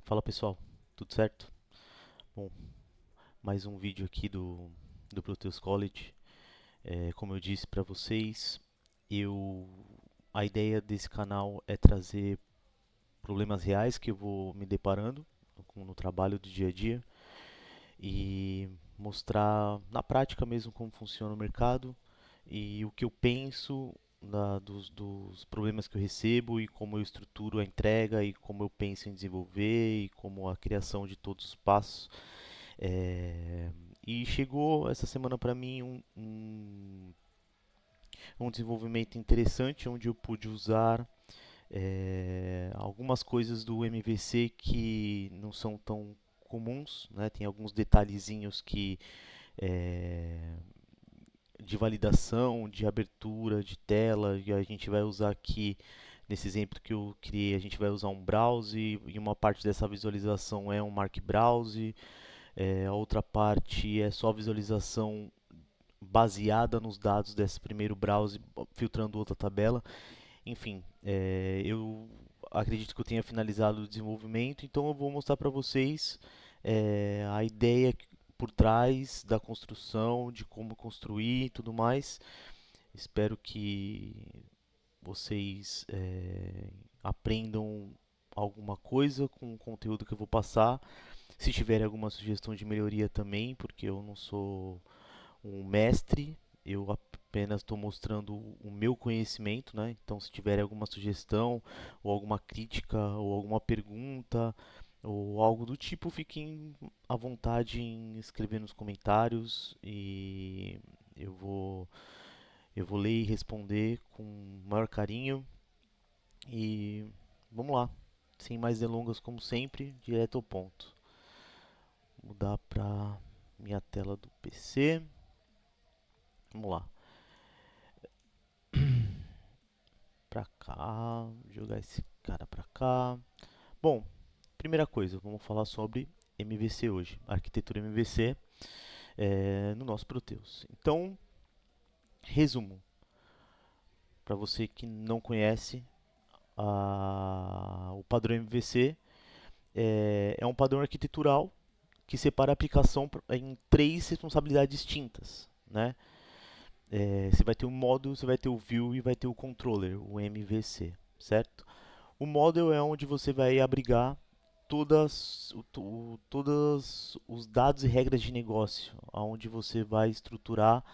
Fala pessoal, tudo certo? Bom, mais um vídeo aqui do Proteus College. Como eu disse para vocês, eu a ideia desse canal é trazer problemas reais que eu vou me deparando no trabalho do dia a dia e mostrar na prática mesmo como funciona o mercado e o que eu penso dos problemas que eu recebo e como eu estruturo a entrega e como eu penso em desenvolver e como a criação de todos os passos. É, e chegou essa semana para mim um desenvolvimento interessante onde eu pude usar algumas coisas do MVC que não são tão comuns, né? Tem alguns detalhezinhos que é, de validação, de abertura de tela, e a gente vai usar aqui nesse exemplo que eu criei, a gente vai usar um browse e uma parte dessa visualização é um Mark Browse. A outra parte é só visualização baseada nos dados desse primeiro browse, filtrando outra tabela. Enfim, eu acredito que eu tenha finalizado o desenvolvimento, então eu vou mostrar para vocês a ideia por trás da construção, de como construir e tudo mais. Espero que vocês aprendam alguma coisa com o conteúdo que eu vou passar. Se tiverem alguma sugestão de melhoria também, porque eu não sou um mestre, eu apenas estou mostrando o meu conhecimento, né? Então, se tiverem alguma sugestão, ou alguma crítica, ou alguma pergunta, ou algo do tipo, fiquem à vontade em escrever nos comentários e eu vou, eu vou ler e responder com o maior carinho. E vamos lá, sem mais delongas, como sempre, direto ao ponto. Mudar para minha tela do PC. Vamos lá. Pra cá, jogar esse cara pra cá. Bom, primeira coisa, vamos falar sobre MVC hoje, arquitetura MVC no nosso Proteus. Então, resumo, para você que não conhece o padrão MVC, é um padrão arquitetural que separa a aplicação em três responsabilidades distintas, né? Você vai ter o módulo, você vai ter o view e vai ter o controller, o MVC, certo? O model é onde você vai abrigar todos os dados e regras de negócio, onde você vai estruturar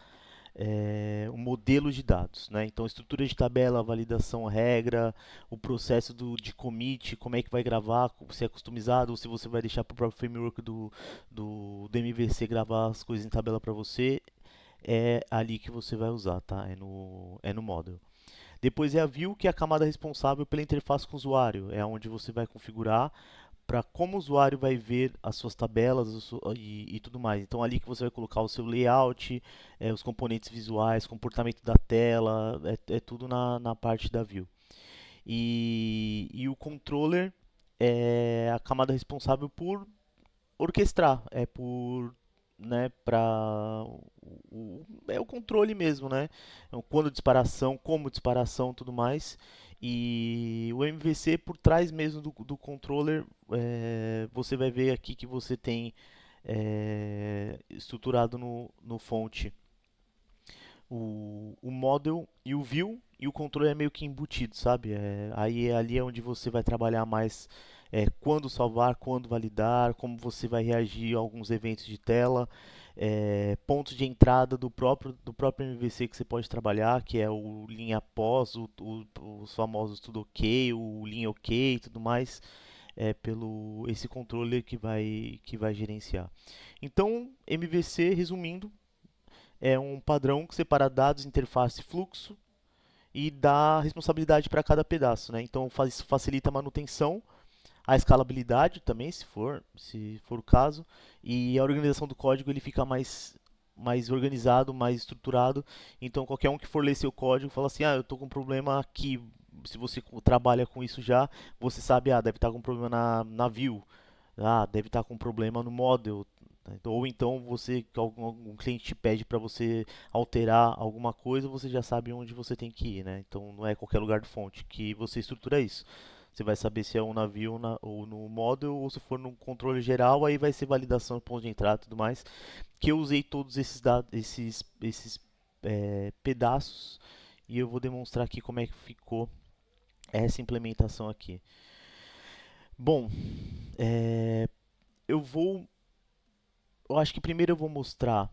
o modelo de dados, né? Então, estrutura de tabela, validação, regra, o processo de commit, como é que vai gravar, se é customizado ou se você vai deixar para o próprio framework do MVC gravar as coisas em tabela para você, é ali que você vai usar, tá? É no model. Depois é a view, que é a camada responsável pela interface com o usuário. É onde você vai configurar para como o usuário vai ver as suas tabelas e tudo mais. Então ali que você vai colocar o seu layout, os componentes visuais, comportamento da tela, é tudo na parte da view. E o controller é a camada responsável por orquestrar, por para o controle mesmo, né? Então, quando disparação, como disparação, tudo mais. E o MVC por trás mesmo do controller, você vai ver aqui que você tem estruturado no fonte o model e o view, e o controle é meio que embutido, sabe? Ali é onde você vai trabalhar mais quando salvar, quando validar, como você vai reagir a alguns eventos de tela, pontos de entrada do próprio MVC que você pode trabalhar, que é o linha pós, os famosos tudo ok, o linha ok e tudo mais, pelo esse controller que vai gerenciar. Então, MVC, resumindo, é um padrão que separa dados, interface e fluxo e dá responsabilidade para cada pedaço, né? Então facilita a manutenção, a escalabilidade também, se for o caso, e a organização do código ele fica mais organizado, mais estruturado. Então qualquer um que for ler seu código fala assim, eu estou com um problema aqui. Se você trabalha com isso já, você sabe, deve estar com um problema na view, deve estar com um problema no model, né? Ou então que algum cliente te pede para você alterar alguma coisa, você já sabe onde você tem que ir, né? Então não é qualquer lugar de fonte que você estrutura isso. Você vai saber se é um navio ou no model, ou se for no controle geral, aí vai ser validação de ponto de entrada e tudo mais. Que eu usei todos esses dados, esses pedaços, e eu vou demonstrar aqui como é que ficou essa implementação aqui. Bom, é, eu vou, eu acho que primeiro eu vou mostrar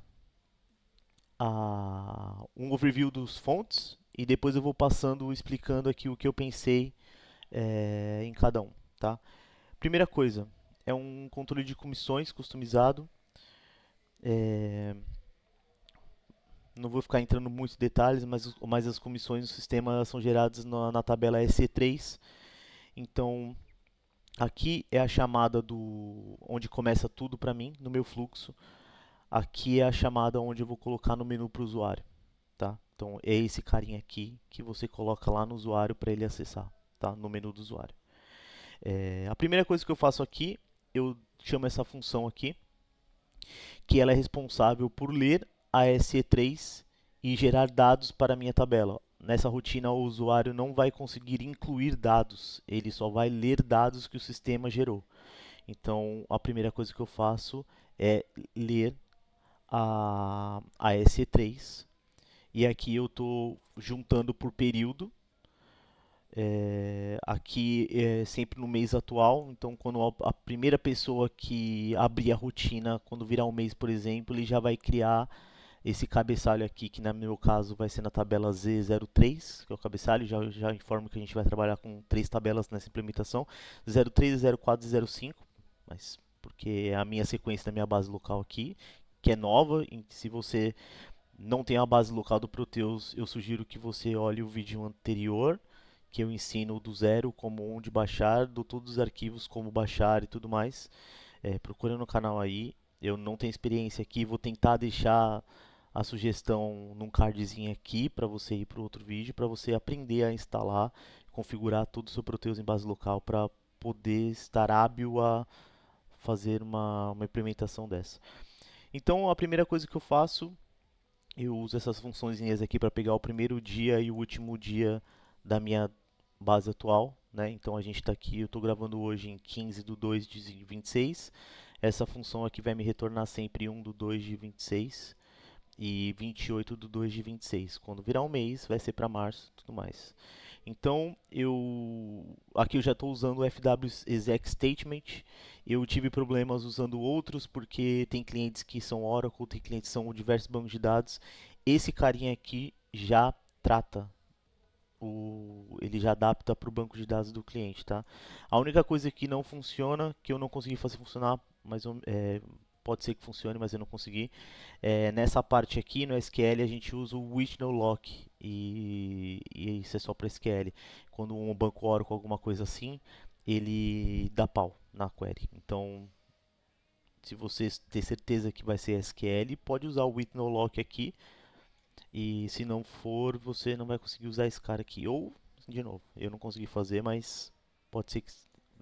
um overview dos fontes e depois eu vou passando explicando aqui o que eu pensei em cada um, tá? Primeira coisa, é um controle de comissões customizado. É, não vou ficar entrando muitos detalhes, mas as comissões do sistema são geradas na tabela SC3. Então, aqui é a chamada onde começa tudo para mim, no meu fluxo. Aqui é a chamada onde eu vou colocar no menu para o usuário. Tá? Então, é esse carinha aqui que você coloca lá no usuário para ele acessar, tá? No menu do usuário. A primeira coisa que eu faço aqui, eu chamo essa função aqui, que ela é responsável por ler a SE3 e gerar dados para a minha tabela. Nessa rotina, o usuário não vai conseguir incluir dados, ele só vai ler dados que o sistema gerou. Então, a primeira coisa que eu faço é ler a SE3 e aqui eu estou juntando por período. Aqui é sempre no mês atual, então quando a primeira pessoa que abrir a rotina, quando virar um mês, por exemplo, ele já vai criar esse cabeçalho aqui, que no meu caso vai ser na tabela Z03, que é o cabeçalho. Já informo que a gente vai trabalhar com 3 tabelas nessa implementação, 03, 04 e 05, mas porque é a minha sequência da minha base local aqui, que é nova. Se você não tem a base local do Proteus, eu sugiro que você olhe o vídeo anterior, que eu ensino do zero como onde baixar, dou todos os arquivos como baixar e tudo mais. Procura no canal aí. Eu não tenho experiência aqui, vou tentar deixar a sugestão num cardzinho aqui para você ir para o outro vídeo, para você aprender a instalar, configurar todo o seu Proteus em base local para poder estar hábil a fazer uma implementação dessa. Então, a primeira coisa que eu faço, eu uso essas funções aqui para pegar o primeiro dia e o último dia da minha base atual, né? Então a gente está aqui, eu estou gravando hoje em 15 de 2 de 26. Essa função aqui vai me retornar sempre 1 de 2 de 26 e 28 de 2 de 26. Quando virar um mês, vai ser para março e tudo mais. Então, aqui eu já estou usando o FW exec statement. Eu tive problemas usando outros porque tem clientes que são Oracle, tem clientes que são diversos bancos de dados. Esse carinha aqui já trata, ele já adapta para o banco de dados do cliente, tá? A única coisa que não funciona, que eu não consegui fazer funcionar, mas pode ser que funcione, mas eu não consegui. Nessa parte aqui no SQL a gente usa o with no lock e isso é só para SQL. Quando um banco Oracle alguma coisa assim, ele dá pau na query. Então, se você ter certeza que vai ser SQL, pode usar o with no lock aqui. E se não for, você não vai conseguir usar esse cara aqui. Ou, de novo, eu não consegui fazer, mas pode ser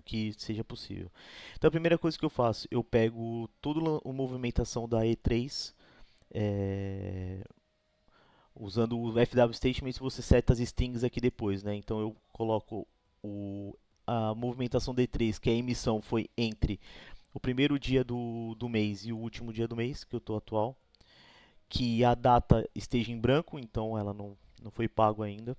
que seja possível. Então a primeira coisa que eu faço, eu pego toda a movimentação da E3, usando o FW Statement, você seta as strings aqui depois, né? Então eu coloco a movimentação da E3, que a emissão foi entre o primeiro dia do mês e o último dia do mês, que eu estou atual, que a data esteja em branco, então ela não foi pago ainda,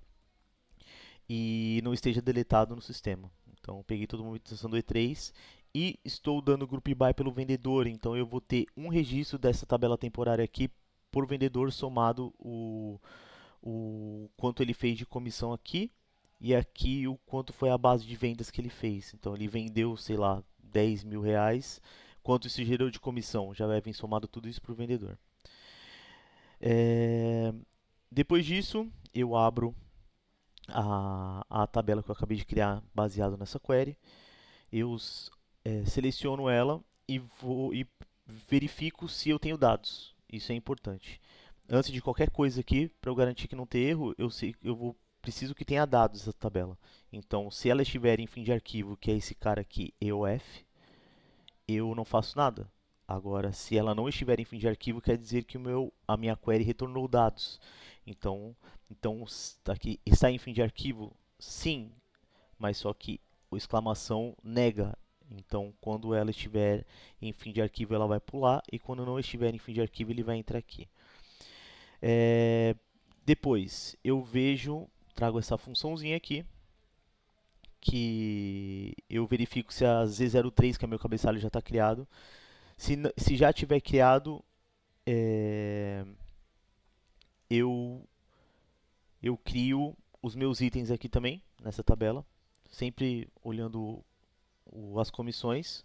e não esteja deletado no sistema. Então peguei toda a movimentação do E3 e estou dando group by pelo vendedor, então eu vou ter um registro dessa tabela temporária aqui por vendedor somado o quanto ele fez de comissão aqui e aqui o quanto foi a base de vendas que ele fez. Então ele vendeu, sei lá, 10 mil reais, quanto isso gerou de comissão, já vai vir somado tudo isso para o vendedor. Depois disso, eu abro a tabela que eu acabei de criar baseado nessa query. Eu seleciono ela e verifico se eu tenho dados. Isso é importante. Antes de qualquer coisa aqui, para eu garantir que não tem erro, preciso que tenha dados essa tabela. Então, se ela estiver em fim de arquivo, que é esse cara aqui, EOF, eu não faço nada. Agora, se ela não estiver em fim de arquivo, quer dizer que a minha query retornou dados. Então aqui está em fim de arquivo? Sim, mas só que exclamação nega. Então, quando ela estiver em fim de arquivo, ela vai pular, e quando não estiver em fim de arquivo, ele vai entrar aqui. É, depois, eu trago essa funçãozinha aqui, que eu verifico se a Z03, que é meu cabeçalho, já está criado. Se já tiver criado, eu, eu crio os meus itens aqui também, nessa tabela, sempre olhando as comissões.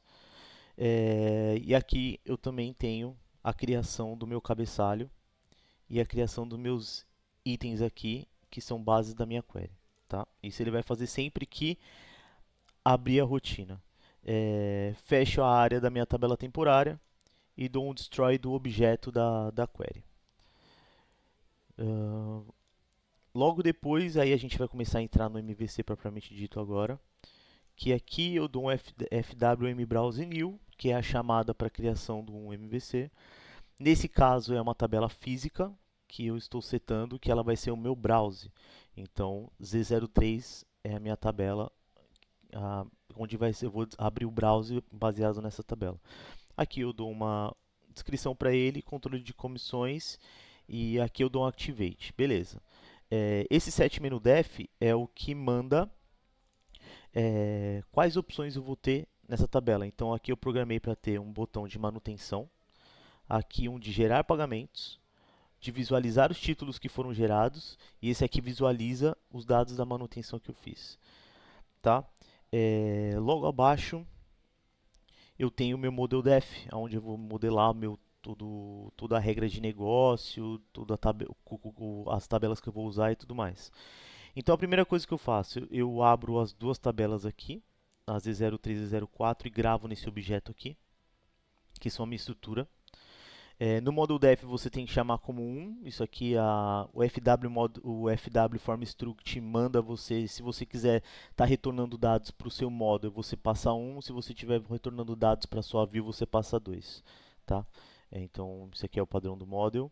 E aqui eu também tenho a criação do meu cabeçalho e a criação dos meus itens aqui, que são bases da minha query. Tá? Isso ele vai fazer sempre que abrir a rotina. Fecho a área da minha tabela temporária e dou um destroy do objeto da query. Logo depois, aí a gente vai começar a entrar no MVC propriamente dito agora, que aqui eu dou um fwmbrowse new, que é a chamada para a criação de um MVC. Nesse caso é uma tabela física que eu estou setando, que ela vai ser o meu browse. Então Z03 é a minha tabela, onde eu vou abrir o browse baseado nessa tabela. Aqui eu dou uma descrição para ele, controle de comissões, e aqui eu dou um activate. Beleza. Esse set menu def é o que manda quais opções eu vou ter nessa tabela. Então aqui eu programei para ter um botão de manutenção, aqui um de gerar pagamentos, de visualizar os títulos que foram gerados, e esse aqui visualiza os dados da manutenção que eu fiz. Tá? Logo abaixo eu tenho o meu model def, onde eu vou modelar toda a regra de negócio, as tabelas que eu vou usar e tudo mais. Então a primeira coisa que eu faço, eu abro as duas tabelas aqui, a Z03 e Z04, e gravo nesse objeto aqui, que são a minha estrutura. No model def você tem que chamar como 1, isso aqui o FW form struct manda você, se você quiser estar retornando dados para o seu model, você passa 1, se você estiver retornando dados para a sua view, você passa 2. Tá? Então isso aqui é o padrão do model.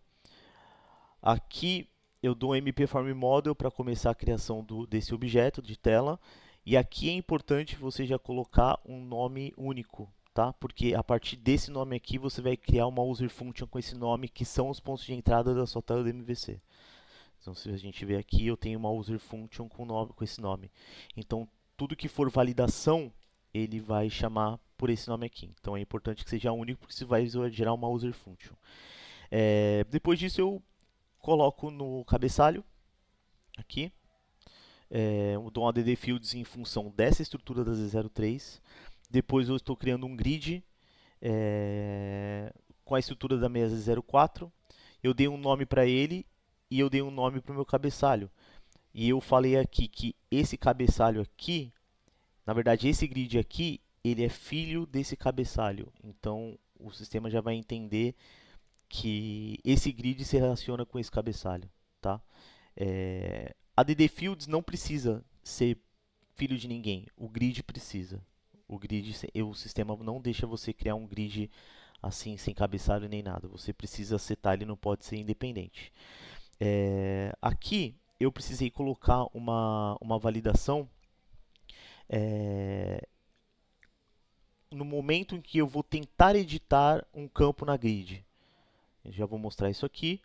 Aqui eu dou um MP form model para começar a criação desse objeto de tela, e aqui é importante você já colocar um nome único, tá? Porque a partir desse nome aqui você vai criar uma user function com esse nome, que são os pontos de entrada da sua tela do MVC. Então se a gente ver aqui, eu tenho uma user function com esse nome. Então tudo que for validação, ele vai chamar por esse nome aqui. Então é importante que seja único, porque isso vai gerar uma user function. Depois disso eu coloco no cabeçalho aqui, eu dou um add fields em função dessa estrutura da Z03. Depois eu estou criando um grid com a estrutura da minha Z04. Eu dei um nome para ele e eu dei um nome para o meu cabeçalho. E eu falei aqui que esse cabeçalho aqui, na verdade esse grid aqui, ele é filho desse cabeçalho. Então o sistema já vai entender que esse grid se relaciona com esse cabeçalho. Tá? A DD Fields não precisa ser filho de ninguém, o grid precisa. O sistema não deixa você criar um grid assim, sem cabeçalho nem nada. Você precisa setar, ele não pode ser independente. Aqui eu precisei colocar uma validação no momento em que eu vou tentar editar um campo na grid. Eu já vou mostrar isso aqui,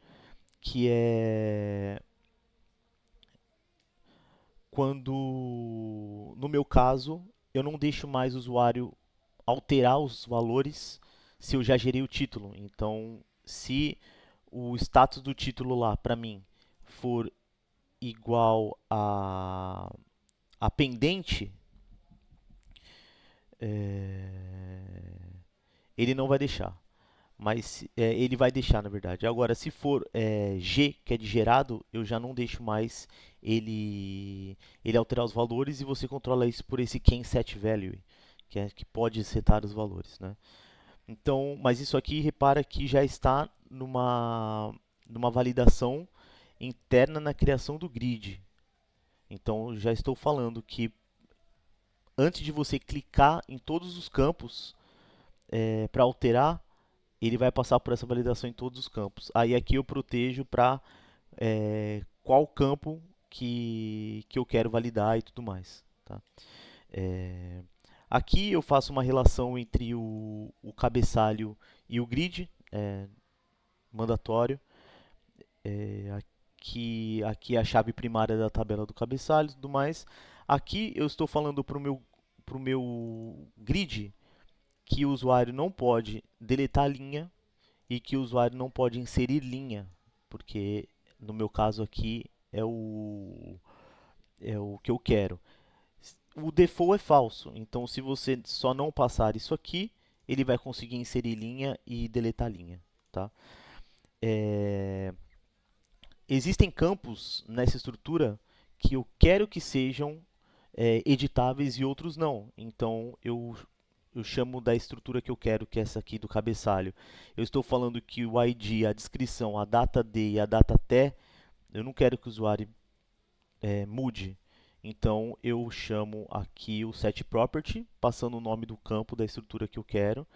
que é quando, no meu caso, eu não deixo mais o usuário alterar os valores se eu já gerei o título. Então, se o status do título lá, para mim, for igual a pendente, ele não vai deixar. Mas ele vai deixar, na verdade. Agora, se for G, que é de gerado, eu já não deixo mais ele alterar os valores, e você controla isso por esse can set value, que pode setar os valores, né? Então, mas isso aqui, repara que já está numa validação interna na criação do grid. Então, já estou falando que antes de você clicar em todos os campos para alterar, ele vai passar por essa validação em todos os campos. Aí aqui eu protejo para qual campo que eu quero validar e tudo mais. Tá? É, aqui eu faço uma relação entre o cabeçalho e o grid, mandatório. Aqui é a chave primária da tabela do cabeçalho e tudo mais. Aqui eu estou falando pro meu grid que o usuário não pode deletar linha e que o usuário não pode inserir linha, porque no meu caso aqui é o que eu quero. O default é falso, então se você só não passar isso aqui, ele vai conseguir inserir linha e deletar linha. Tá? É, existem campos nessa estrutura que eu quero que sejam editáveis e outros não. Então eu chamo da estrutura que eu quero, que é essa aqui do cabeçalho. Eu estou falando que o ID, a descrição, a data D e a data T, eu não quero que o usuário mude. Então eu chamo aqui o setProperty, passando o nome do campo da estrutura que eu quero.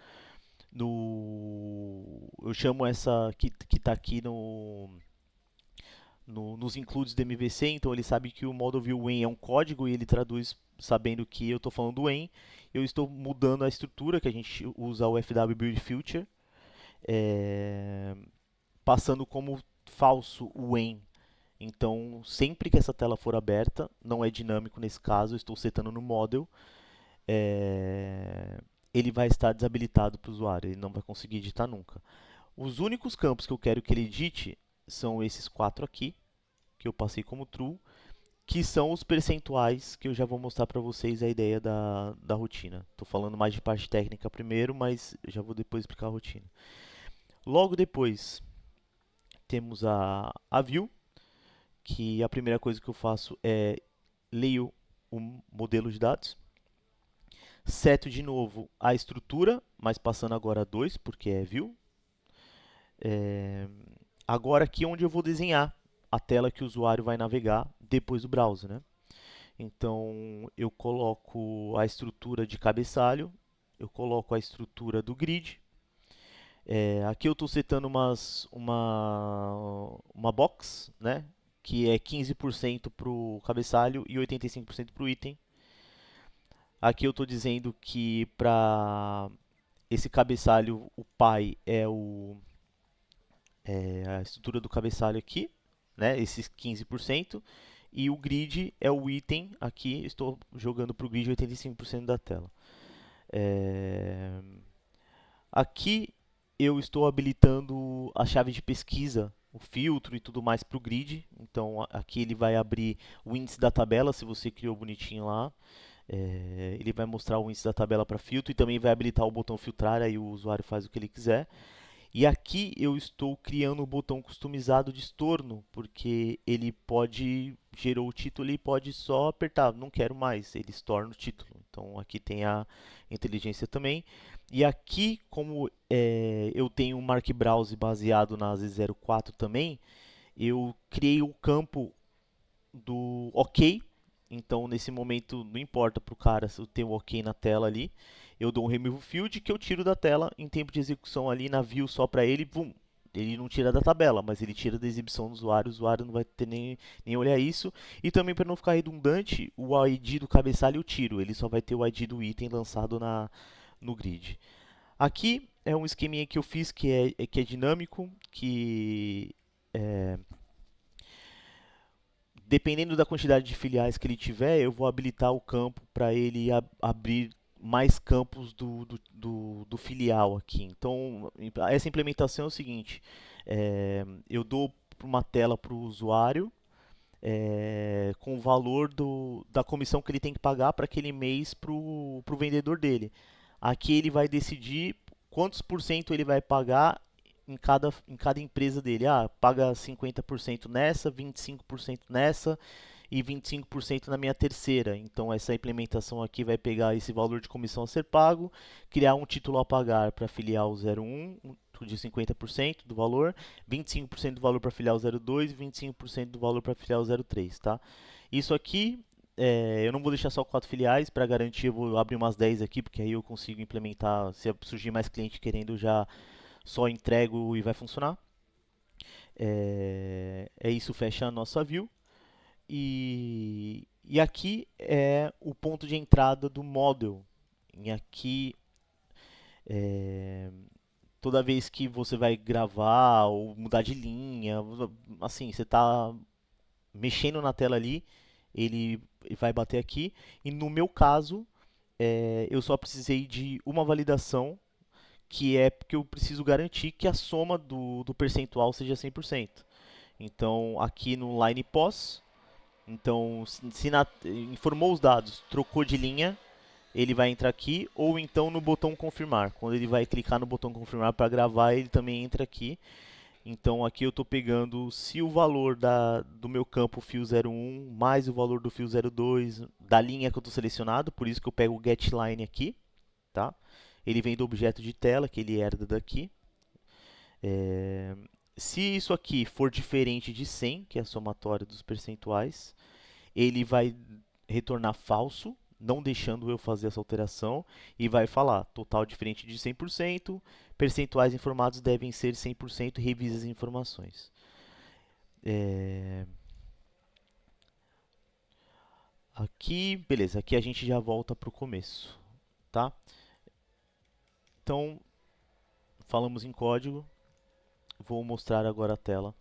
Eu chamo essa que está aqui nos includes do MVC, então ele sabe que o model view when é um código e ele traduz sabendo que eu estou falando when. Eu estou mudando a estrutura que a gente usa o FW Build Future, passando como falso o when. Então, sempre que essa tela for aberta, não é dinâmico nesse caso, eu estou setando no model, ele vai estar desabilitado para o usuário, ele não vai conseguir editar nunca. Os únicos campos que eu quero que ele edite são esses quatro aqui, que eu passei como true, que são os percentuais que eu já vou mostrar para vocês a ideia da rotina. Estou falando mais de parte técnica primeiro, mas já vou depois explicar a rotina. Logo depois temos a view, que a primeira coisa que eu faço é leio o modelo de dados, seto de novo a estrutura, mas passando agora a 2, porque é view. Agora aqui é onde eu vou desenhar a tela que o usuário vai navegar depois do browser, né? Então eu coloco a estrutura de cabeçalho, eu coloco a estrutura do grid. Aqui eu estou setando uma box, né? Que é 15% para o cabeçalho e 85% para o item. Aqui eu estou dizendo que para esse cabeçalho o pai é a estrutura do cabeçalho aqui, né? Esses 15%. E o grid é o item, aqui estou jogando para o grid 85% da tela. Aqui eu estou habilitando a chave de pesquisa, o filtro e tudo mais para o grid. Então aqui ele vai abrir o índice da tabela, se você criou bonitinho lá. Ele vai mostrar o índice da tabela para filtro e também vai habilitar o botão filtrar, aí o usuário faz o que ele quiser. E aqui eu estou criando um botão customizado de estorno, porque ele gerou o título e pode só apertar, não quero mais, ele estorna o título. Então aqui tem a inteligência também. E aqui, como eu tenho um Mark Browse baseado na Z04 também, eu criei o campo do OK. Então, nesse momento, não importa para o cara se eu tenho um OK na tela ali. Eu dou um remove field que eu tiro da tela em tempo de execução ali na view só para ele. Boom, ele não tira da tabela, mas ele tira da exibição do usuário. O usuário não vai ter nem olhar isso. E também, para não ficar redundante, o ID do cabeçalho eu tiro. Ele só vai ter o ID do item lançado no grid. Aqui é um esqueminha que eu fiz que é dinâmico, que dependendo da quantidade de filiais que ele tiver, eu vou habilitar o campo para ele abrir mais campos do filial aqui. Então, essa implementação é o seguinte: eu dou uma tela para o usuário com o valor da comissão que ele tem que pagar para aquele mês para o vendedor dele. Aqui ele vai decidir quantos por cento ele vai pagar em cada empresa dele. Paga 50% nessa, 25% nessa e 25% na minha terceira. Então essa implementação aqui vai pegar esse valor de comissão a ser pago, criar um título a pagar para filial 01 de 50% do valor, 25% do valor para filial 02 e 25% do valor para filial 03, tá? Isso aqui eu não vou deixar só 4 filiais, para garantir eu vou abrir umas 10 aqui, porque aí eu consigo implementar, se surgir mais cliente querendo, já só entrego e vai funcionar. Isso fecha a nossa view. E aqui é o ponto de entrada do model. E aqui, é, toda vez que você vai gravar ou mudar de linha, assim, você está mexendo na tela ali, ele vai bater aqui. E no meu caso, eu só precisei de uma validação, que é porque eu preciso garantir que a soma do percentual seja 100%. Então, aqui no line pos, então, informou os dados, trocou de linha, ele vai entrar aqui, ou então no botão confirmar. Quando ele vai clicar no botão confirmar para gravar, ele também entra aqui. Então aqui eu estou pegando se o valor do meu campo fio 01 mais o valor do fio 02 da linha que eu estou selecionado, por isso que eu pego o getLine aqui, tá? Ele vem do objeto de tela que ele herda daqui. Se isso aqui for diferente de 100, que é a somatória dos percentuais, ele vai retornar falso, não deixando eu fazer essa alteração, e vai falar total diferente de 100%, percentuais informados devem ser 100% e revise as informações. Aqui, beleza, aqui a gente já volta para o começo, tá? Então, falamos em código, vou mostrar agora a tela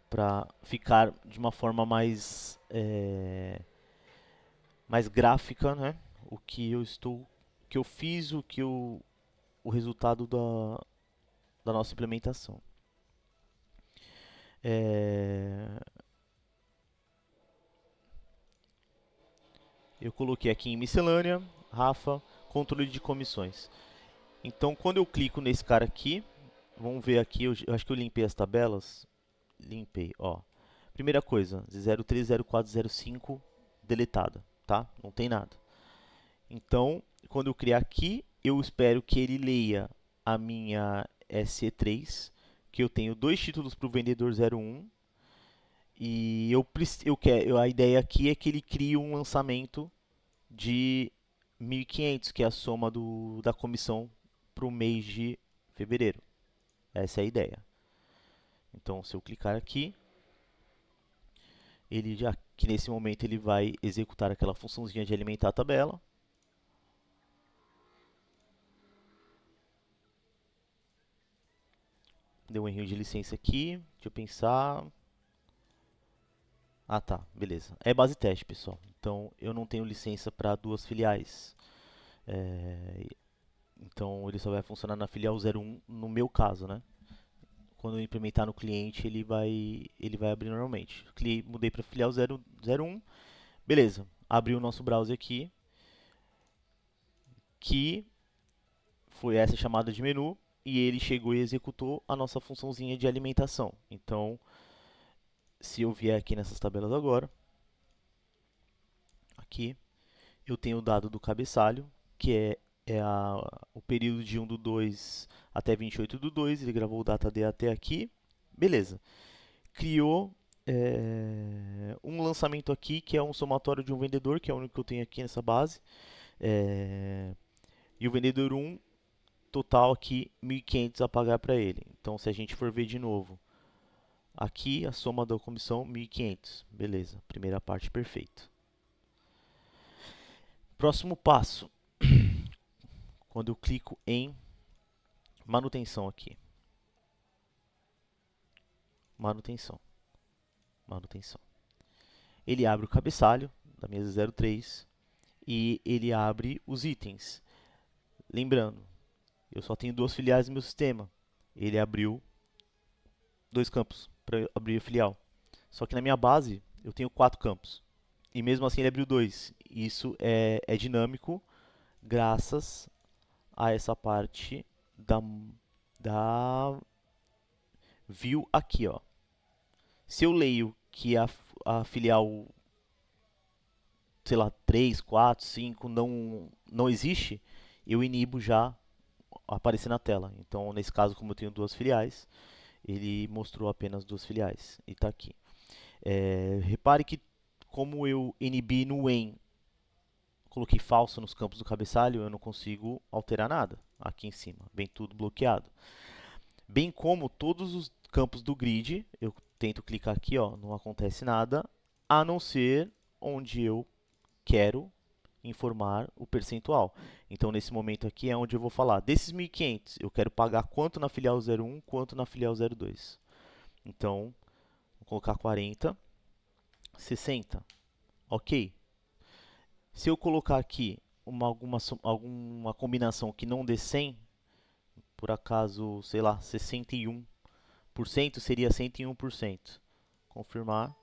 para ficar de uma forma mais gráfica, né? O que eu fiz, o resultado da nossa implementação. Eu coloquei aqui em miscelânea, Rafa, controle de comissões. Então, quando eu clico nesse cara aqui, vamos ver aqui, eu acho que eu limpei as tabelas. Limpei, ó. Primeira coisa, 030405 deletada, tá? Não tem nada. Então, quando eu criar aqui, eu espero que ele leia a minha SE3, que eu tenho 2 títulos para o vendedor 01. E a ideia aqui é que ele crie um lançamento de 1.500, que é a soma da comissão para o mês de fevereiro. Essa é a ideia. Então, se eu clicar aqui, que nesse momento ele vai executar aquela funçãozinha de alimentar a tabela. Deu um erro de licença aqui, deixa eu pensar. Ah tá, beleza. É base teste, pessoal. Então eu não tenho licença para 2 filiais. Então ele só vai funcionar na filial 01 no meu caso, né? Quando eu implementar no cliente, ele vai abrir normalmente. Mudei para filial 01. Beleza, abriu o nosso browser aqui, que foi essa chamada de menu, e ele chegou e executou a nossa funçãozinha de alimentação. Então, se eu vier aqui nessas tabelas agora, aqui, eu tenho o dado do cabeçalho, que o período de 1/2 até 28/2, ele gravou o data D até aqui, beleza. Criou um lançamento aqui, que é um somatório de um vendedor, que é o único que eu tenho aqui nessa base, e o vendedor 1, total aqui, 1.500 a pagar para ele. Então, se a gente for ver de novo, aqui a soma da comissão, 1.500, beleza, primeira parte perfeito. Próximo passo, quando eu clico em manutenção aqui. Manutenção. Ele abre o cabeçalho da mesa 03 e ele abre os itens. Lembrando, eu só tenho 2 filiais no meu sistema. Ele abriu 2 campos para abrir a filial. Só que na minha base eu tenho 4 campos. E mesmo assim ele abriu 2. Isso é dinâmico graças a essa parte da view aqui, ó. Se eu leio que a filial, sei lá, 3, 4, 5 não existe, eu inibo já aparecer na tela. Então, nesse caso, como eu tenho 2 filiais, ele mostrou apenas 2 filiais e está aqui. Repare que como eu inibi no when, coloquei falso nos campos do cabeçalho, eu não consigo alterar nada aqui em cima, vem tudo bloqueado. Bem como todos os campos do grid, eu tento clicar aqui, ó, não acontece nada, a não ser onde eu quero informar o percentual. Então, nesse momento aqui é onde eu vou falar, desses 1.500, eu quero pagar quanto na filial 01, quanto na filial 02. Então, vou colocar 40, 60, ok. Se eu colocar aqui alguma combinação que não dê 100, por acaso, sei lá, 61%, seria 101%. Confirmar,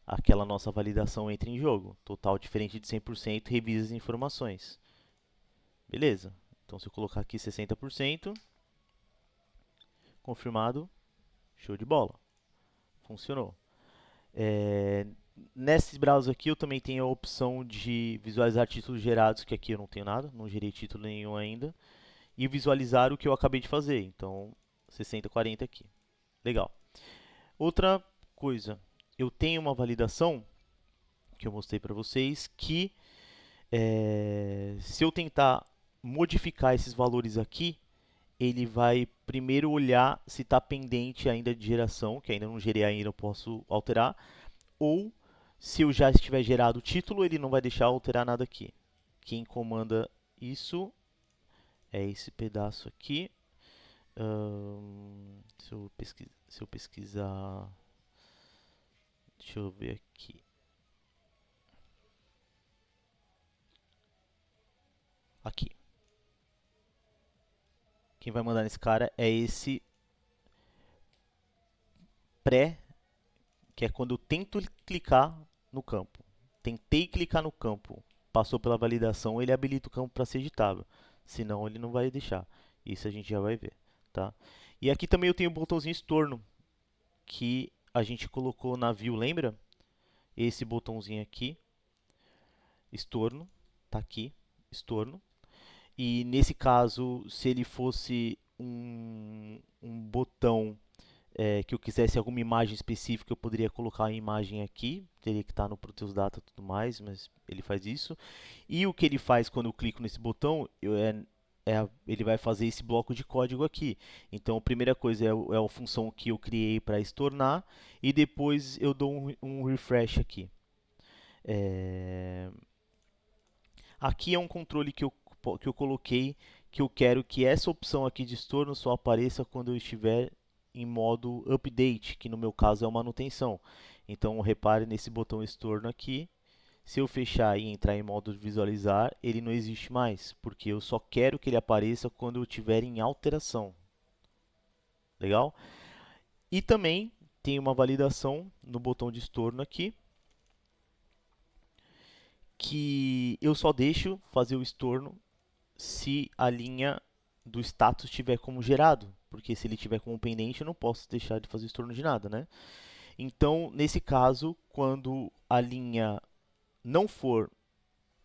aquela nossa validação entra em jogo. Total diferente de 100%, revisa as informações. Beleza. Então, se eu colocar aqui 60%, confirmado, show de bola. Funcionou. Nesse browser aqui eu também tenho a opção de visualizar títulos gerados, que aqui eu não tenho nada, não gerei título nenhum ainda. E visualizar o que eu acabei de fazer. Então, 60, 40 aqui. Legal. Outra coisa, eu tenho uma validação que eu mostrei para vocês que se eu tentar modificar esses valores aqui, ele vai primeiro olhar se está pendente ainda de geração, que ainda não gerei ainda, eu posso alterar, ou se eu já estiver gerado o título, ele não vai deixar alterar nada aqui. Quem comanda isso é esse pedaço aqui. Se eu pesquisar, deixa eu ver aqui. Aqui. Quem vai mandar nesse cara é esse pré, que é quando eu tento clicar no campo. Tentei clicar no campo, passou pela validação, ele habilita o campo para ser editável. Senão ele não vai deixar. Isso a gente já vai ver, tá? E aqui também eu tenho o botãozinho estorno, que a gente colocou na view, lembra? Esse botãozinho aqui, estorno, tá aqui, estorno. E nesse caso, se ele fosse um botão que eu quisesse alguma imagem específica, eu poderia colocar a imagem aqui, teria que estar no Proteus Data e tudo mais, mas ele faz isso. E o que ele faz quando eu clico nesse botão, ele vai fazer esse bloco de código aqui. Então, a primeira coisa é a função que eu criei para estornar, e depois eu dou um refresh aqui. Aqui é um controle que eu coloquei, que eu quero que essa opção aqui de estorno só apareça quando eu estiver em modo update, que no meu caso é uma manutenção. Então, repare nesse botão estorno aqui. Se eu fechar e entrar em modo de visualizar, ele não existe mais, porque eu só quero que ele apareça quando eu estiver em alteração. Legal? E também tem uma validação no botão de estorno aqui, que eu só deixo fazer o estorno se a linha do status estiver como gerado, porque se ele tiver como pendente, eu não posso deixar de fazer estorno de nada, né? Então, nesse caso, quando a linha não for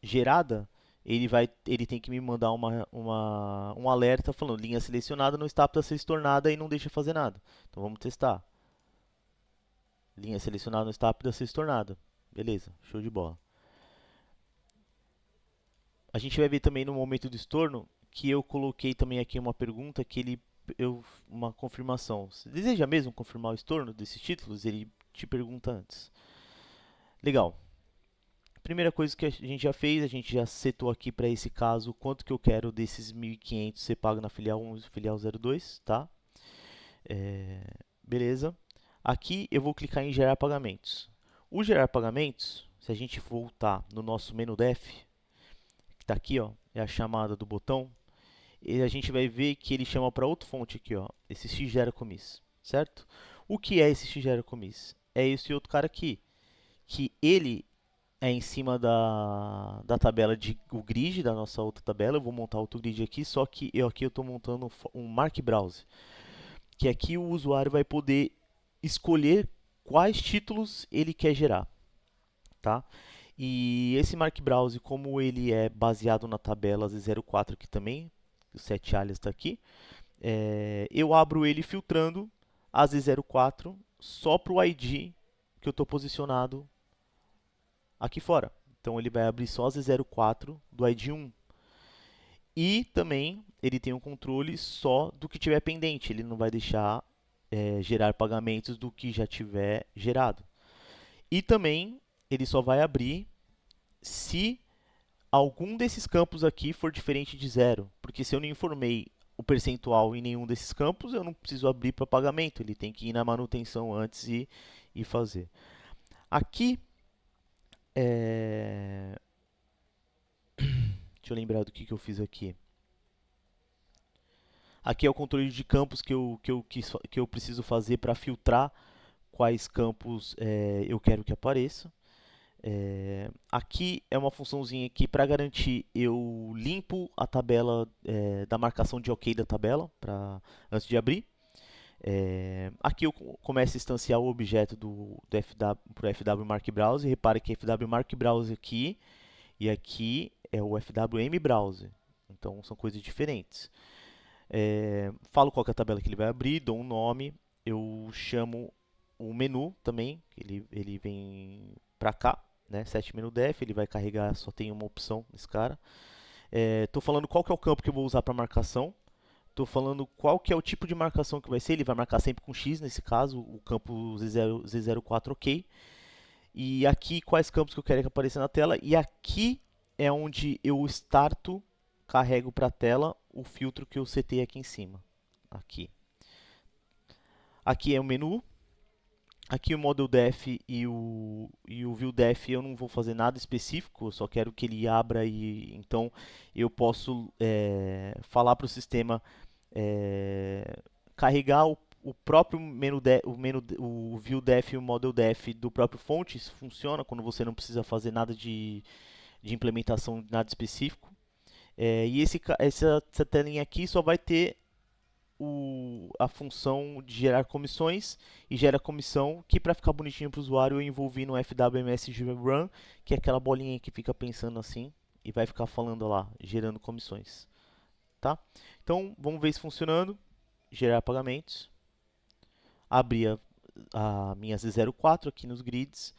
gerada, ele tem que me mandar um alerta falando linha selecionada não está para ser estornada e não deixa fazer nada. Então vamos testar. Linha selecionada não está para ser estornada. Beleza, show de bola. A gente vai ver também no momento do estorno que eu coloquei também aqui uma pergunta que uma confirmação. Você deseja mesmo confirmar o estorno desses títulos? Ele te pergunta antes. Legal. Primeira coisa que a gente já fez, a gente já setou aqui para esse caso quanto que eu quero desses 1.500 ser pago na filial 1 e filial 02, tá? Beleza. Aqui eu vou clicar em gerar pagamentos. O gerar pagamentos, se a gente voltar no nosso menu def, que está aqui, ó, é a chamada do botão, e a gente vai ver que ele chama para outra fonte aqui, ó, esse x gera commits, certo? O que é esse x gera commits? É esse outro cara aqui, que ele é em cima da tabela o grid da nossa outra tabela. Eu vou montar outro grid aqui, só que aqui eu estou montando um Mark Browse, que aqui o usuário vai poder escolher quais títulos ele quer gerar, tá? E esse Mark Browse, como ele é baseado na tabela Z04 aqui também, o 7 alias está aqui, eu abro ele filtrando a Z04 só para o ID que eu estou posicionado aqui fora. Então ele vai abrir só a Z04 do ID 1. E também ele tem um controle só do que tiver pendente. Ele não vai deixar gerar pagamentos do que já tiver gerado. E também ele só vai abrir se algum desses campos aqui for diferente de zero, porque se eu não informei o percentual em nenhum desses campos, eu não preciso abrir para pagamento, ele tem que ir na manutenção antes e fazer. Aqui, deixa eu lembrar do que eu fiz aqui. Aqui é o controle de campos que eu preciso fazer para filtrar quais campos eu quero que apareça. Aqui é uma funçãozinha que, para garantir, eu limpo a tabela da marcação de OK da tabela antes de abrir. Aqui eu começo a instanciar o objeto do FW, FW Mark Browser. Repare que FW Mark Browser aqui e aqui é o FWM Browser. Então são coisas diferentes. Falo qual que é a tabela que ele vai abrir, dou um nome, eu chamo o menu também, ele vem para cá, né? Set menu def, ele vai carregar, só tem uma opção nesse cara. Estou falando qual que é o campo que eu vou usar para marcação. Estou falando qual que é o tipo de marcação que vai ser. Ele vai marcar sempre com X, nesse caso, o campo Z04 OK. E aqui quais campos que eu quero que apareça na tela. E aqui é onde eu starto, carrego para a tela o filtro que eu setei aqui em cima. Aqui é o menu. Aqui o Model Def e o View Def eu não vou fazer nada específico, eu só quero que ele abra e então eu posso falar para o sistema carregar o próprio o View Def e o Model Def do próprio fonte. Isso funciona quando você não precisa fazer nada de implementação, nada específico. E essa telinha aqui só vai ter a função de gerar comissões e gera comissão que, para ficar bonitinho para o usuário, eu envolvi no FWMS Run, que é aquela bolinha que fica pensando assim e vai ficar falando lá, gerando comissões. Tá? Então vamos ver isso funcionando. Gerar pagamentos. Abrir a minha Z04 aqui nos grids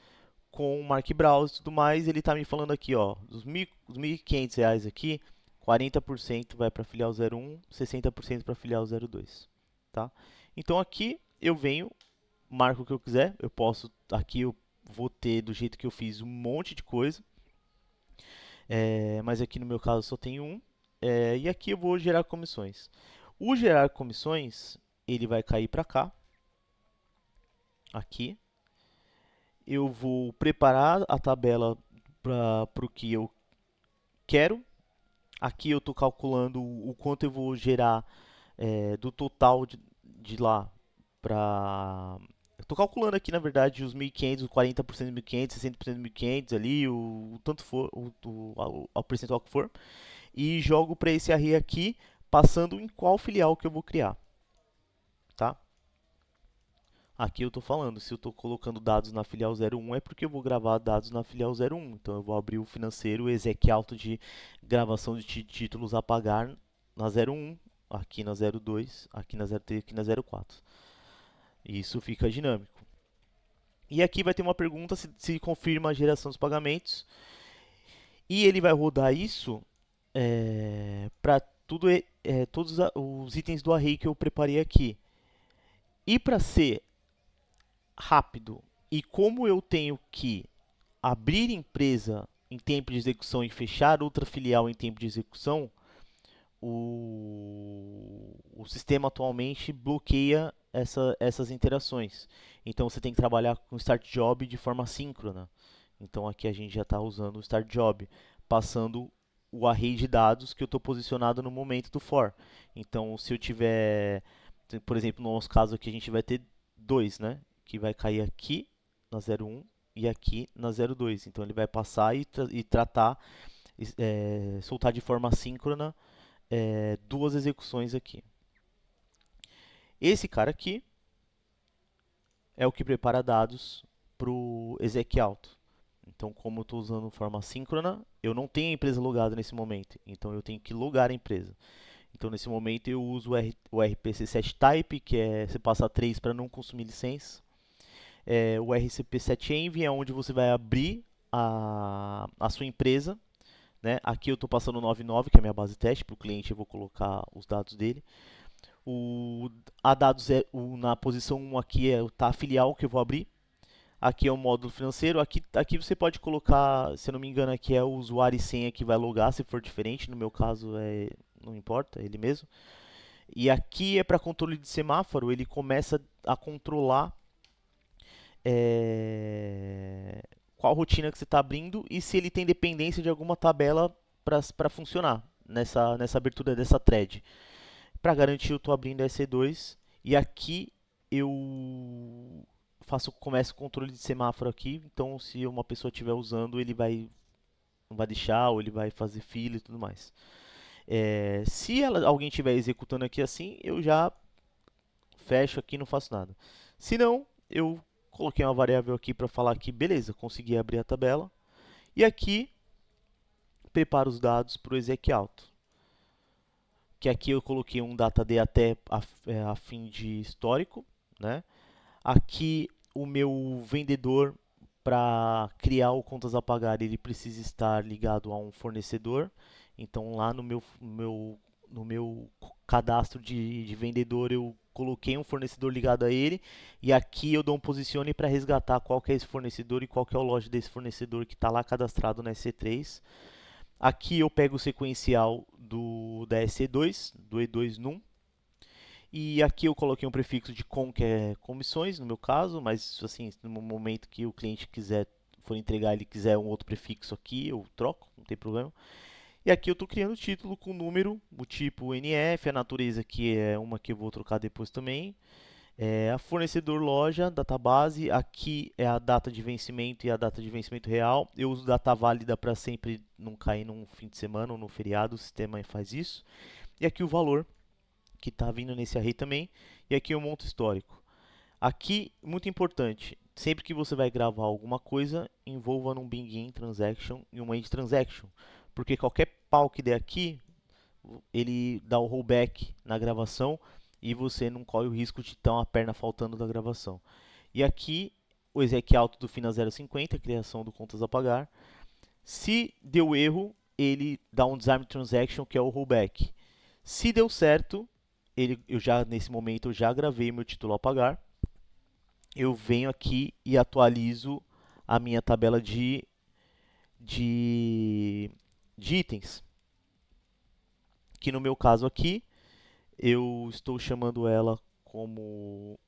com o Mark Browse e tudo mais. Ele está me falando aqui, ó, dos R$ 1.500 aqui, 40% vai para a filial 01, 60% para a filial 02. Tá? Então aqui eu venho, marco o que eu quiser. Eu posso, aqui eu vou ter, do jeito que eu fiz, um monte de coisa. Mas aqui no meu caso só tem um. E aqui eu vou gerar comissões. O gerar comissões, ele vai cair para cá. Aqui. Eu vou preparar a tabela para o que eu quero. Aqui eu estou calculando o quanto eu vou gerar do total de lá para... Estou calculando aqui, na verdade, os 1.500, o 40% de 1.500, 60% de 1.500 ali, o tanto for, o percentual que for. E jogo para esse array aqui, passando em qual filial que eu vou criar. Tá? Aqui eu estou falando, se eu estou colocando dados na filial 01 é porque eu vou gravar dados na filial 01. Então eu vou abrir o financeiro, o exec auto de gravação de títulos a pagar na 01, aqui na 02, aqui na 03, aqui na 04. Isso fica dinâmico. E aqui vai ter uma pergunta se confirma a geração dos pagamentos. E ele vai rodar isso para todos os itens do array que eu preparei aqui. E para ser rápido, e como eu tenho que abrir empresa em tempo de execução e fechar outra filial em tempo de execução, o sistema atualmente bloqueia essas interações. Então você tem que trabalhar com o Start Job de forma síncrona. Então aqui a gente já está usando o Start Job, passando o array de dados que eu estou posicionado no momento do for. Então se eu tiver, por exemplo, no nosso caso aqui a gente vai ter dois, né? Que vai cair aqui na 01 e aqui na 02. Então ele vai passar e tratar, soltar de forma assíncrona duas execuções aqui. Esse cara aqui é o que prepara dados para o exec auto. Então, como eu estou usando forma assíncrona, eu não tenho a empresa logada nesse momento. Então, eu tenho que logar a empresa. Então, nesse momento, eu uso o RPC set type, que é você passa 3 para não consumir licença. O RCP set env é onde você vai abrir a sua empresa. Né? Aqui eu estou passando o 99, que é a minha base teste. Para o cliente, eu vou colocar os dados dele. O, a dados na posição 1 aqui tá a filial que eu vou abrir. Aqui é o módulo financeiro. Aqui você pode colocar, se eu não me engano, aqui é o usuário e senha que vai logar, se for diferente. No meu caso, não importa, é ele mesmo. E aqui é para controle de semáforo. Ele começa a controlar qual rotina que você está abrindo e se ele tem dependência de alguma tabela para funcionar nessa abertura dessa thread. Para garantir, eu estou abrindo a EC2 e aqui eu começo o controle de semáforo aqui. Então, se uma pessoa estiver usando, ele não vai deixar ou ele vai fazer fila e tudo mais. Se alguém estiver executando aqui assim, eu já fecho aqui e não faço nada. Se não, eu coloquei uma variável aqui para falar que, beleza, consegui abrir a tabela. E aqui, preparo os dados para o exec auto. Que aqui eu coloquei um DataD até a fim de histórico, né? Aqui o meu vendedor, para criar o contas a pagar, ele precisa estar ligado a um fornecedor. Então lá no meu cadastro de vendedor eu coloquei um fornecedor ligado a ele. E aqui eu dou um posicione para resgatar qual que é esse fornecedor e qual que é o loja desse fornecedor que está lá cadastrado na EC3. Aqui eu pego o sequencial da EC2, do E2 num. E aqui eu coloquei um prefixo de com, que é comissões, no meu caso, mas assim, no momento que o cliente for entregar, ele quiser um outro prefixo aqui, eu troco, não tem problema. E aqui eu estou criando o título com número, o tipo NF, a natureza que é uma que eu vou trocar depois também. A fornecedor loja, database, aqui é a data de vencimento e a data de vencimento real. Eu uso data válida para sempre não cair num fim de semana ou no feriado, o sistema faz isso. E aqui o valor, que está vindo nesse array também. E aqui o monto histórico. Aqui, muito importante, sempre que você vai gravar alguma coisa, envolva num begin transaction e um end transaction. Porque qualquer pau que der aqui, ele dá o rollback na gravação e você não corre o risco de ter uma perna faltando da gravação. E aqui, o exec auto do FINA 050, criação do contas a pagar. Se deu erro, ele dá um disarm transaction, que é o rollback. Se deu certo, nesse momento eu já gravei meu título a pagar. Eu venho aqui e atualizo a minha tabela de itens. Que no meu caso aqui, eu estou chamando ela como...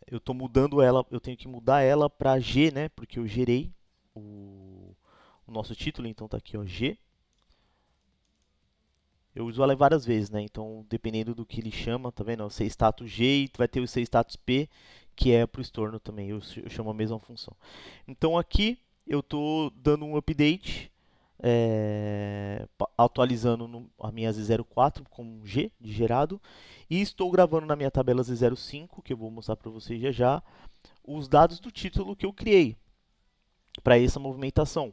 eu estou mudando ela, eu tenho que mudar ela para G, né? Porque eu gerei o nosso título, então está aqui, ó, G. Eu uso ela várias vezes, né? Então, dependendo do que ele chama, tá vendo? O C status G e vai ter o C status P, que é para o estorno também. Eu chamo a mesma função. Então, aqui eu estou dando um update, atualizando a minha Z04 com G de gerado. E estou gravando na minha tabela Z05, que eu vou mostrar para vocês já já, os dados do título que eu criei para essa movimentação.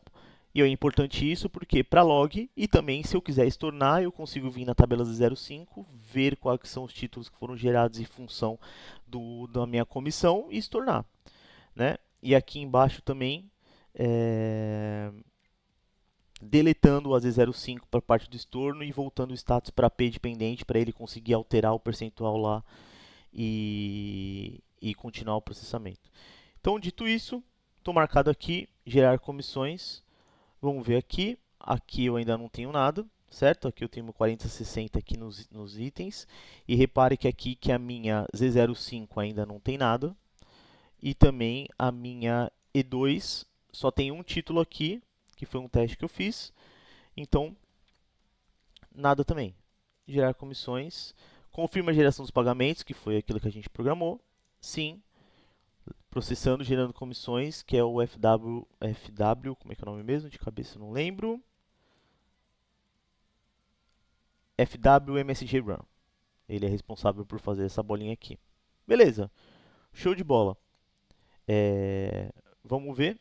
E é importante isso porque para log e também se eu quiser estornar, eu consigo vir na tabela 05, ver quais são os títulos que foram gerados em função da minha comissão e estornar. Né? E aqui embaixo também, deletando o AZ05 para parte do estorno e voltando o status para P dependente para ele conseguir alterar o percentual lá e continuar o processamento. Então, dito isso, estou marcado aqui, gerar comissões. Vamos ver aqui. Aqui eu ainda não tenho nada, certo? Aqui eu tenho 4060 aqui nos itens. E repare que aqui que a minha Z05 ainda não tem nada. E também a minha E2 só tem um título aqui, que foi um teste que eu fiz. Então, nada também. Gerar comissões. Confirma a geração dos pagamentos, que foi aquilo que a gente programou. Sim. Processando, gerando comissões, que é o FW, como é que é o nome mesmo? De cabeça eu não lembro. FW Run. Ele é responsável por fazer essa bolinha aqui. Beleza, show de bola. Vamos ver.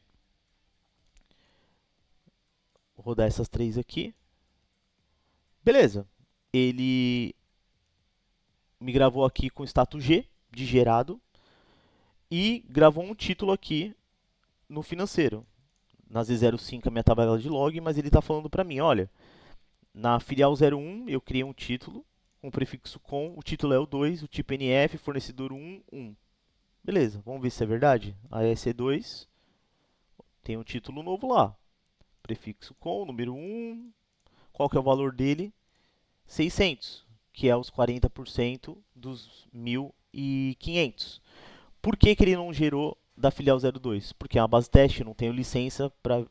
Vou rodar essas três aqui. Beleza, ele me gravou aqui com status G de gerado e gravou um título aqui no financeiro. Na Z05 a minha tabela de log, mas ele está falando para mim, olha, Na filial 01, eu criei um título com o prefixo com, o título é o 2, o tipo NF, fornecedor 1, 1. Beleza, vamos ver se é verdade. A EC2 tem um título novo lá. Prefixo com, número 1. Qual que é o valor dele? 600, que é os 40% dos 1.500. Por que, que ele não gerou da filial 02? Porque é uma base teste, eu não tenho licença para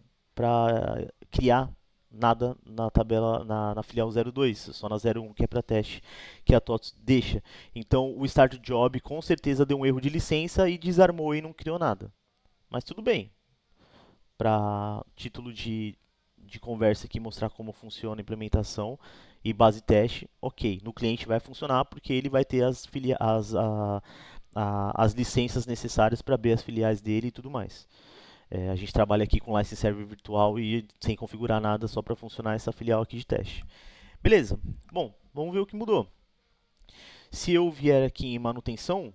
criar nada na tabela na filial 02, só na 01 que é para teste, que a TOTS deixa. Então o start job com certeza deu um erro de licença e desarmou e não criou nada. Mas tudo bem, para título de conversa aqui mostrar como funciona a implementação e base teste, ok. No cliente vai funcionar porque ele vai ter as licenças necessárias para abrir as filiais dele e tudo mais. A gente trabalha aqui com license server virtual e sem configurar nada só para funcionar essa filial aqui de teste. Beleza. Bom, vamos ver o que mudou. Se eu vier aqui em manutenção,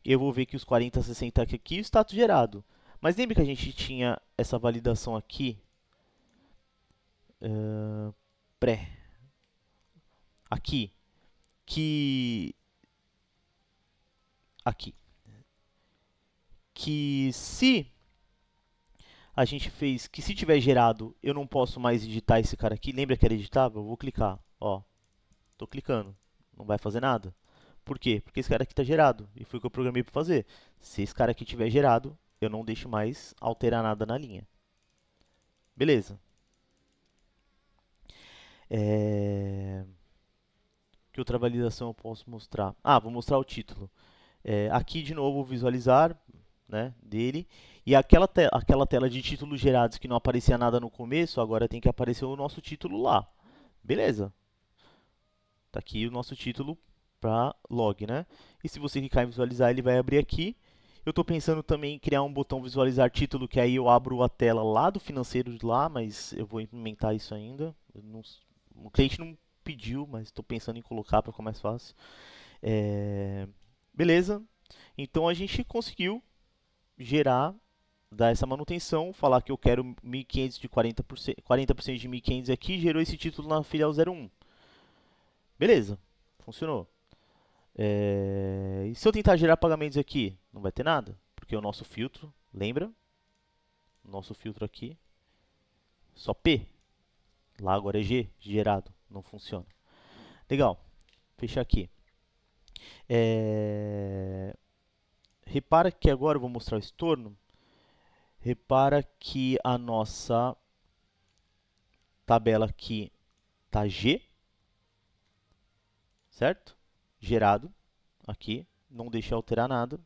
eu vou ver que os 4060 aqui, o status gerado. Mas lembra que a gente tinha essa validação aqui, pré, aqui, que aqui, que se a gente fez, que se tiver gerado, eu não posso mais editar esse cara aqui. Lembra que era editável? Eu vou clicar, ó, tô clicando, não vai fazer nada. Por quê? Porque esse cara aqui está gerado e foi o que eu programei para fazer. Se esse cara aqui tiver gerado, eu não deixo mais alterar nada na linha. Beleza. Que outra validação eu posso mostrar? Ah, vou mostrar o título. Aqui de novo visualizar, né, dele. E aquela tela de títulos gerados que não aparecia nada no começo, agora tem que aparecer o nosso título lá. Beleza. Tá aqui o nosso título para log, né? E se você clicar em visualizar, ele vai abrir aqui. Eu estou pensando também em criar um botão visualizar título, que aí eu abro a tela lá do financeiro de lá, mas eu vou implementar isso ainda. O cliente não pediu, mas estou pensando em colocar para ficar mais fácil. Beleza. Então a gente conseguiu gerar, dar essa manutenção, falar que eu quero 1.500 de 40% de 1.500 aqui, gerou esse título na filial 01. Beleza, funcionou. E se eu tentar gerar pagamentos aqui, não vai ter nada, porque o nosso filtro, lembra? O nosso filtro aqui, só P. Lá agora é G, gerado, não funciona. Legal, fechar aqui. Repara que agora eu vou mostrar o estorno. Repara que a nossa tabela aqui está G, certo? Gerado aqui, não deixei alterar nada.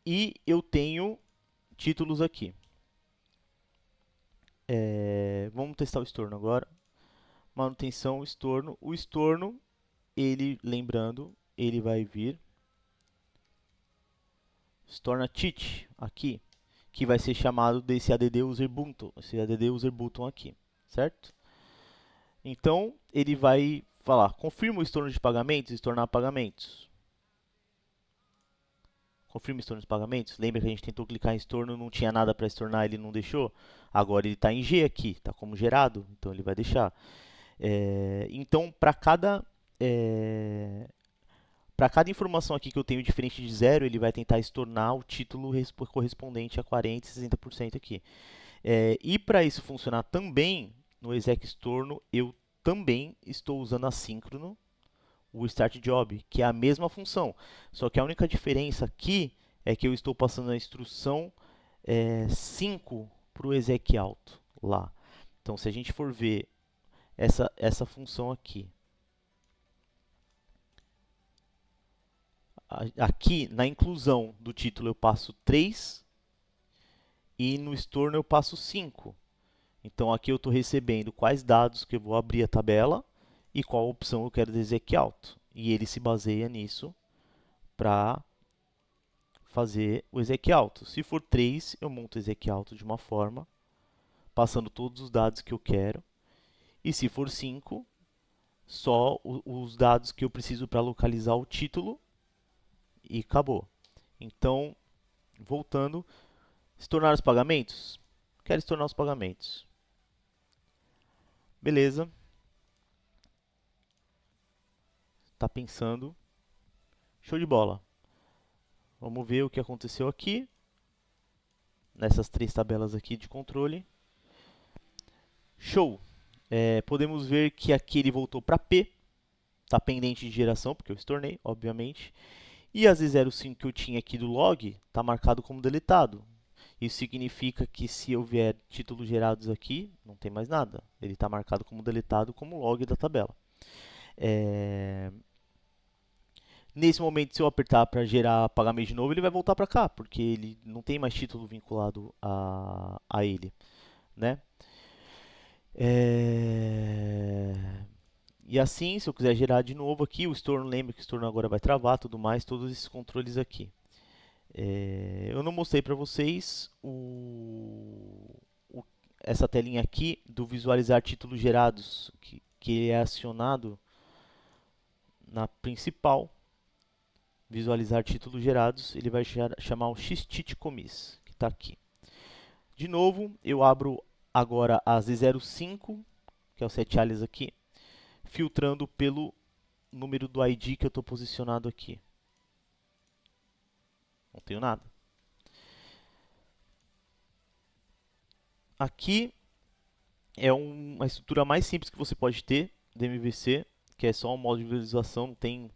E eu tenho títulos aqui. Vamos testar o estorno agora. Manutenção, estorno. O estorno, ele, lembrando, ele vai vir Storna cheat aqui, que vai ser chamado desse add user button, esse add user button aqui, certo? Então, ele vai falar, confirma o estorno de pagamentos, estornar pagamentos. Confirma o estorno de pagamentos. Lembra que a gente tentou clicar em estorno, não tinha nada para estornar, ele não deixou? Agora ele está em G aqui, está como gerado, então ele vai deixar. Então, para cada informação aqui que eu tenho diferente de zero, ele vai tentar estornar o título correspondente a 40% e 60% aqui. E para isso funcionar também, no exec estorno, eu também estou usando assíncrono o start job, que é a mesma função. Só que a única diferença aqui é que eu estou passando a instrução 5 para o exec alto lá. Então, se a gente for ver essa função aqui, aqui na inclusão do título eu passo 3 e no estorno eu passo 5. Então aqui eu estou recebendo quais dados que eu vou abrir a tabela e qual opção eu quero de exec alto. E ele se baseia nisso para fazer o exec alto. Se for 3, eu monto o exec alto de uma forma, passando todos os dados que eu quero. E se for 5, só os dados que eu preciso para localizar o título e acabou. Então, voltando, se tornar os pagamentos. Quero se tornar os pagamentos. Beleza. tá pensando. Show de bola. Vamos ver o que aconteceu aqui, nessas três tabelas aqui de controle. Show! Podemos ver que aqui ele voltou para P, está pendente de geração, porque eu estornei, obviamente. E a Z05 que eu tinha aqui do log está marcado como deletado. Isso significa que se eu vier títulos gerados aqui, não tem mais nada. Ele está marcado como deletado como log da tabela. Nesse momento, se eu apertar para gerar pagamento de novo, ele vai voltar para cá, porque ele não tem mais título vinculado a ele, né? E assim, se eu quiser gerar de novo aqui, o estorno, lembra que o estorno agora vai travar, tudo mais, todos esses controles aqui. Eu não mostrei para vocês essa telinha aqui do visualizar títulos gerados, que é acionado na principal. Visualizar títulos gerados, ele vai chamar o xtitcommits, que está aqui. De novo, eu abro agora a Z05, que é o set alias aqui, filtrando pelo número do ID que eu estou posicionado aqui. Não tenho nada. Aqui é uma estrutura mais simples que você pode ter do MVC, que é só um modo de visualização, não tem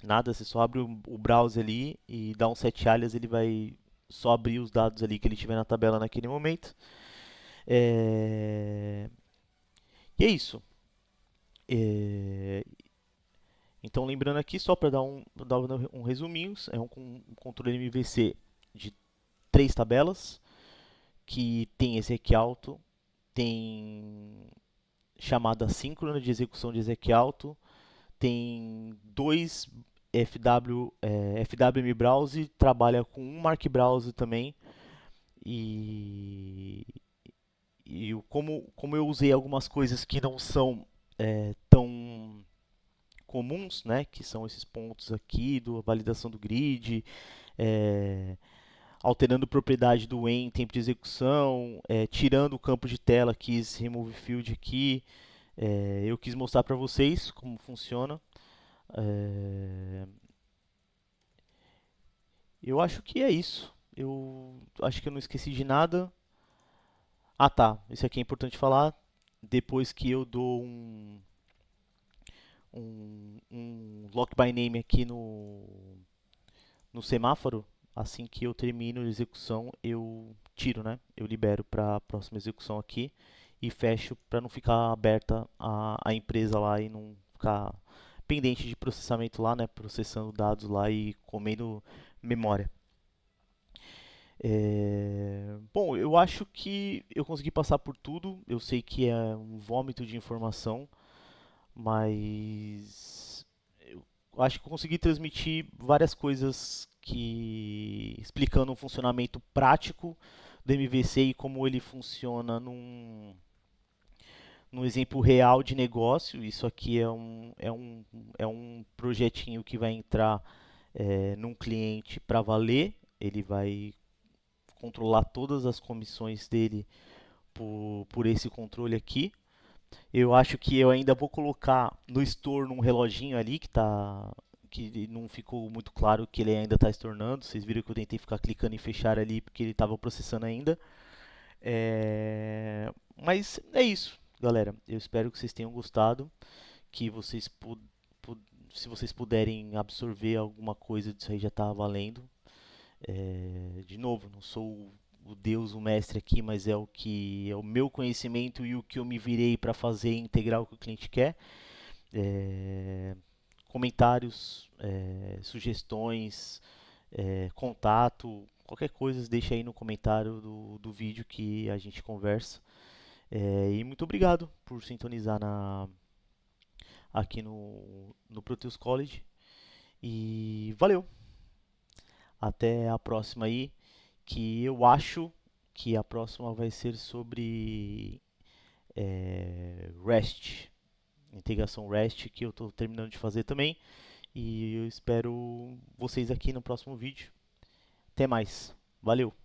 nada, você só abre o browser ali e dá um set alias, ele vai só abrir os dados ali que ele tiver na tabela naquele momento. E é isso. Então, lembrando aqui, só para dar um resuminho, é um controle MVC de 3 tabelas, que tem exec auto, tem chamada síncrona de execução de exec auto, tem 2 FWM Browse, trabalha com um Mark Browse também, e como eu usei algumas coisas que não são tão comuns, né, que são esses pontos aqui, validação do grid, alterando propriedade do em tempo de execução, tirando o campo de tela aqui, esse remove field aqui, eu quis mostrar para vocês como funciona. Eu acho que é isso. Eu acho que eu não esqueci de nada. Ah, tá. Isso aqui é importante falar. Depois que eu dou um lock by name aqui no semáforo, assim que eu termino a execução, eu tiro, né? Eu libero para a próxima execução aqui e fecho para não ficar aberta a empresa lá e não ficar pendente de processamento lá, né? Processando dados lá e comendo memória. Bom, eu acho que eu consegui passar por tudo. Eu sei que é um vômito de informação, mas eu acho que eu consegui transmitir várias coisas que explicando o funcionamento prático do MVC e como ele funciona num exemplo real de negócio. Isso aqui é um projetinho que vai entrar num cliente para valer. Ele vai controlar todas as comissões dele por esse controle aqui. Eu acho que eu ainda vou colocar no store num reloginho ali que não ficou muito claro que ele ainda está estornando. Vocês viram que eu tentei ficar clicando em fechar ali porque ele estava processando ainda. Mas é isso, galera. Eu espero que vocês tenham gostado, que se vocês puderem absorver alguma coisa disso aí já está valendo. De novo, não sou o Deus, o mestre aqui, mas é o meu conhecimento e o que eu me virei para fazer e integrar o que o cliente quer. Comentários, sugestões, contato, qualquer coisa, deixa aí no comentário do vídeo que a gente conversa. E muito obrigado por sintonizar aqui no Proteus College. E valeu! Até a próxima aí, que eu acho que a próxima vai ser sobre REST, integração REST, que eu estou terminando de fazer também. E eu espero vocês aqui no próximo vídeo. Até mais. Valeu!